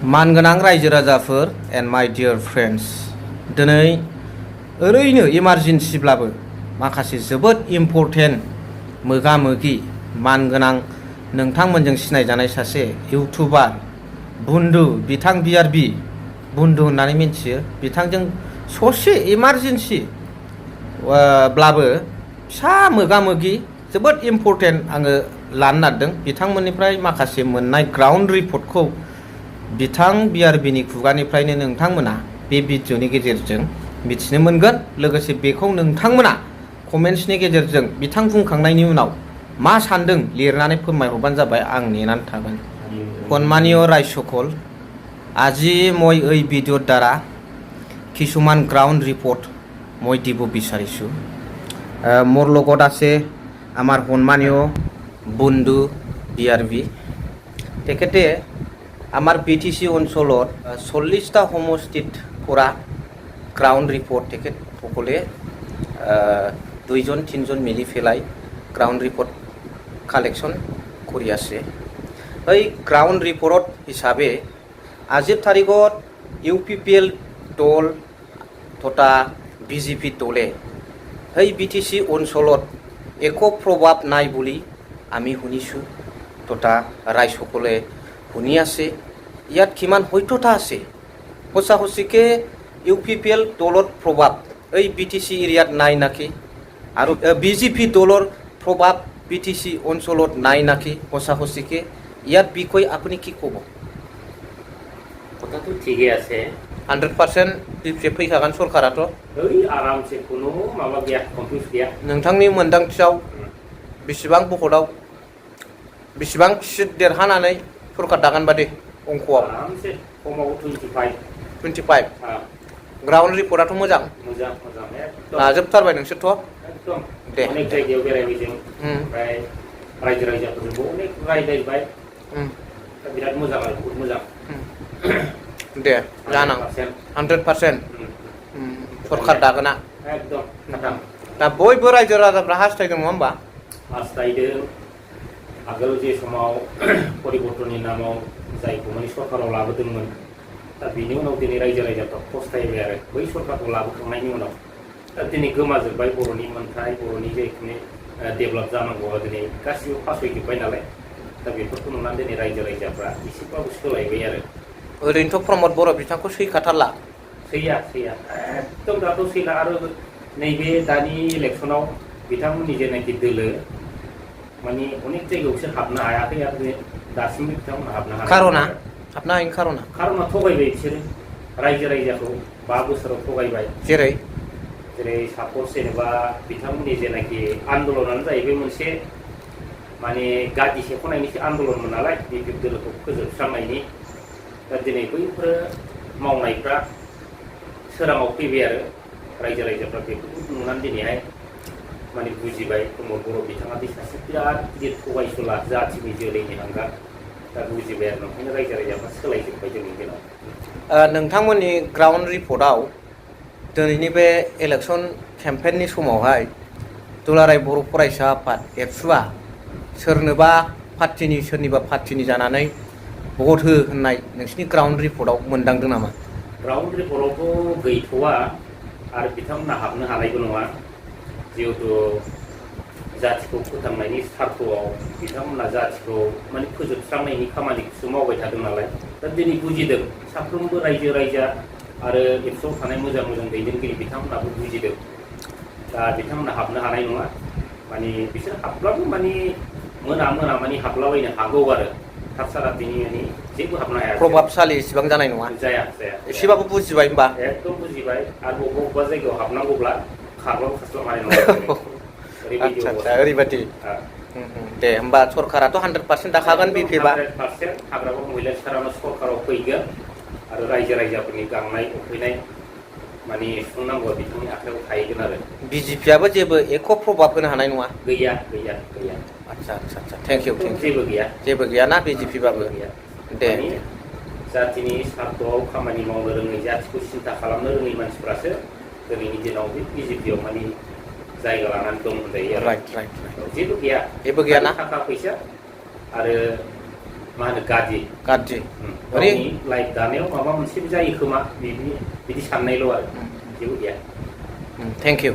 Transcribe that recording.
मानगोनां रायजो राजाफोर एन्ड माय डियर फ्रेन्ड्स, दिनै ओरैनो इमारजेन्सिब्लाबो माखासे जोबोद इम्परटेन्ट मोगा-मोगि मानगोनां नोंथांमोनजों सिनायजानाय सासे इउटुबार बुन्दु बिथां BRB बुन्दु होननानै मिथियो। बिथांजों ससे इमारजेन्सि ब्लाबो फिसा मोगा-मोगि जोबोद इम्परटेन्ट आङो लानो नागिरदों। बिथांमोननिफ्राय माखासे मोननाय ग्राउन्ड रिपर्टखौ बिथां BRBनि खुगानिफ्रायनो नोंथांमोना बे भिडिअनि गेजेरजों मिथिनो मोनगोन। लोगोसे बेखौ नोंथांमोना कमेन्ट्सनि गेजेरजों बिथां बुंखांनायनि उनाव मा सानदों लिरनानै फोरमायहरबानो जाबाय। आं नेनानै थागोन। সন্মানীয় ৰাইজসকল, আজি মই এই ভিডিঅ'ৰ দ্বাৰা কিছুমান গ্ৰাউণ্ড ৰিপৰ্ট মই দিব বিচাৰিছোঁ। মোৰ লগত আছে আমাৰ সন্মানীয় বন্ধু BRB। তেখেতে আমাৰ BTC অঞ্চলত 40টা সমষ্টিত কৰা গ্ৰাউণ্ড ৰিপৰ্ট তেখেতসকলে 2-3জন মিলি পেলাই গ্ৰাউণ্ড ৰিপৰ্ট কালেকশ্যন কৰি আছে। এই গ্ৰাউণ্ড ৰিপৰ্ট হিচাপে আজিৰ তাৰিখত UPPL দল তথা BJP দলে এই BTC অঞ্চলত একো প্ৰভাৱ নাই বুলি আমি শুনিছোঁ তথা ৰাইজসকলে শুনি আছে। ইয়াত কিমান সত্যতা আছে? সঁচা সঁচিকে UPPL দলৰ প্ৰভাৱ এই BTC এৰিয়াত নাই নাকি? আৰু BJP দলৰ প্ৰভাৱ BTC অঞ্চলত নাই নাকি? সঁচা সঁচিকে ইয়াত বিষয়ে আপুনি কি ক'ব? কথাটো ঠিকই আছে। 100% BPF फैखागोन सरकाराथ'। आरामसे कुनु माबा गैया, कनफ्युज गैया। नोंथांनि मोनदांथियाव बेसेबां भटआव बेसेबां सिट देरहानानै सरकार दागोन बादि अंकआव? आरामसे खमाव 25। ग्राउन्ड रिपर्टआथ' मोजां। मोजां एकदम। नाजोबथारबाय नोंसोरथ'? एकदम। दे अनेक जायगायाव बेरायबाय जों। ओमफ्राय रायजो राजाफोरजोंबो अनेक रायलायबाय। बिराद मोजां आरो बहुद मोजां। दे जानां 100% सरकार दागोना एकदम खतम। दा बयबो रायजो राजाफ्रा हास्थायदों नङा होमबा? हास्थायदों। आगोल जे समाव परिबर्तननि नामाव जायखौ माने सरकाराव लाबोदोंमोन, दा बिनि उनाव दिनै रायजो राजाफ्रा फस्थायबाय आरो बै सरकारखौ लाबोखांनायनि उनाव दा दिनै गोमाजोब्बाय बर'नि मोन्थाय, बर'नि जायखिनि डेभेलप जानांगौआ दिनै गासिबो फासयजोब्बाय नालाय। दा बेफोरखौ नुनानै दिनै रायजो राजाफ्रा एसेबाबो सोलायबाय आरो। ओरैनोथ' प्रमद बर' बिथांखौ सैखाथारला। सैया एकदम दाथ' सैला। आरो नैबे दानि इलेक्सनाव बिथांमोननि जेनाखि दोलो माने अनेक जायगायावसो हाबनो हायाखै आरो दासिमबो बिथांमोना हाबनो हायाखै। हाबनो हायैनि खार'ना थगायबाय बिसोरो रायजो राजाखौ 5 बोसोराव थगायबाय। जेरै सापज जेनेबा बिथांमोननि जेनाखि आन्दलनानो जाहैबाय मोनसे माने गादि सेख'नायनिसो आन्दलनमोन नालाय, BPF दोलोखौ फोजोबस्रांनायनि। दा दिनै बैफोर मावनायफ्रा सोराङाव फैबाय आरो रायजो राजाफ्रा बेफोरखौ नुनानै दिनैहाय माने बुजिबाय प्रमद बर' बिथाङा बे सासे बिराद गिदिर थगायसुला जाथिनि जोलैनि हांगार। दा बुजिबाय आरो ओंखायनो रायजो राजाफ्रा सोलायजोब्बाय दिनैनि दिनाव। नोंथांमोननि ग्राउन्ड रिपर्टआव दिनैनि बे इलेक्सन केम्पेइननि समावहाय दुलाराय बर' फरायसा आफाद एबसुआ सोरनिबा पार्टिनि जानानै भट हो होननाय नोंसिनि ग्राउन्ड रिपर्टआव मोनदांदों नामा? ग्राउन्ड रिपर्टआवथ' गैथ'वा आरो बिथांमोना हाबनो हानायबो नङा। जिहेतु जाथिखौ फोथांनायनि सार्थआव बिथांमोना जाथिखौ माने फोजोबस्रांनायनि खामानिखौसो मावबाय थादों नालाय। दा दिनै बुजिदों साफ्रोमबो रायजो राजा आरो एबसुआव थानाय मोजां दैदेनगिरि बिथांमोनाबो बुजिदों। दा बिथांमोना हाबनो हानाय नङा। माने बिसोर हाबब्लाबो माने मोना माने हाबलाबायनो हागौ आरो थाब बिनि माने जेबो हाबनो हाया। प्रभाबशालि एसेबां जानाय नङा। जाया एसेबाबो बुजिबाय होमबा? एकदम बुजिबाय। आरो बबेबा जायगायाव हाबनांगौब्ला खारबाबो खारस्लाबनो हानाय नङा। आच्छा ओरैबायदि। दे होमबा सरकाराथ' 100% दाखागोन BPF। 100% हाग्रामा महिला साराना सरकाराव फैगोन आरो रायजो राजाफोरनि गांनाय उखैनाय माने सुफुंनांगौआ बिथांनि आखायाव थाहैगोन आरो। BJPआबो जेबो एख' प्रभाब होनो हानाय नङा? गैया। आच्छा थेंक इउ। जेबो गैया ना BJPबाबो? दे जातिनि सार्थआव खामानि मावनो रोङै, जातिखौ सिन्था खालामनो रोङै मानसिफ्रासो दिनैनि दिनाव बे BJPआव माने जायगा लानानै दं होनजायो आरो। राइट जेबो गैया ना? थाखा फैसा आरो मा होनो गाज्रि गावनि लाइफ दानायाव माबा मोनसे जायो खोमा बिदि साननायल' आरो जेबो गैया। Thank you